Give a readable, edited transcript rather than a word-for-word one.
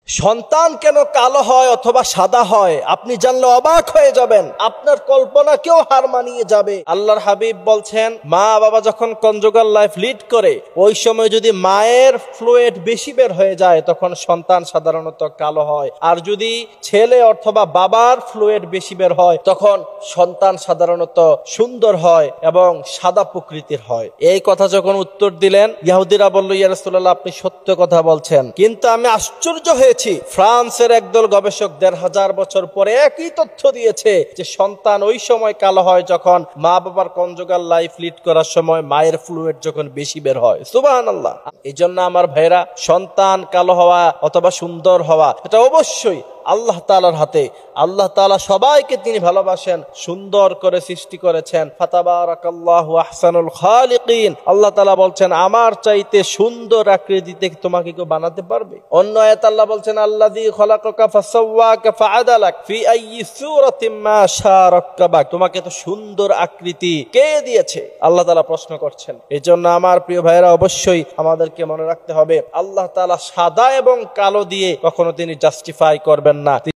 সন্তান কেন কালো হয় অথবা সাদা হয় আপনি জানলে অবাক হয়ে যাবেন, আপনার কল্পনাকেও হার মানিয়ে যাবে। আল্লাহর হাবিব বলছেন, মা বাবা যখন কনজুগাল লাইফ লিড করে ওই সময় যদি মায়ের ফ্লুইড বেশি বের হয়ে যায় তখন সন্তান সাধারণত কালো হয়, আর যদি ছেলে অথবা বাবার ফ্লুইড বেশি বের হয় তখন সন্তান সাধারণত সুন্দর হয় এবং সাদা প্রকৃতির হয়। এই কথা যখন উত্তর দিলেন, ইহুদিরা বলল, ইয়া রাসূলুল্লাহ আপনি সত্য কথা বলছেন, কিন্তু আমি আশ্চর্য হয়েছি ফ্রান্সের একদল গবেষক ১৫০০ বছর পরে একই তথ্য দিয়েছে যে সন্তান ওই সময় কালো হয় যখন মা বাবার কনজুগাল লাইফ লিড করার সময় মায়ের ফ্লুইড যখন বেশি বের হয়। সুবহানাল্লাহ। এই জন্য আমার ভাইরা, সন্তান কালো হওয়া অথবা সুন্দর হওয়া এটা অবশ্যই আল্লাহ তাআলার হাতে। আল্লাহ তাআলা সবাইকে তিনি ভালোবাসেন, সুন্দর করে সৃষ্টি করেছেন। ফাতাবারাকাল্লাহু আহসানুল খালিকিন। আল্লাহ তাআলা বলছেন, আমার চাইতে সুন্দর আকৃতিতে তোমাকে কেউ বানাতে পারবে? অন্য আয়াত আল্লাহ বলছেন, আল্লাযী খলাকাকা ফাসাওয়াকা ফাআদালাক ফি আইয়ি সূরাতিন মা শা রাক্কাবাক। তোমাকে তো সুন্দর আকৃতি কে দিয়েছে? আল্লাহ তাআলা প্রশ্ন করছেন। এজন্য আমার প্রিয় ভাইরা, অবশ্যই আমাদেরকে মনে রাখতে হবে, আল্লাহ তাআলা সাদা এবং কালো দিয়ে কখনো তিনি জাস্টিফাই করবেন না।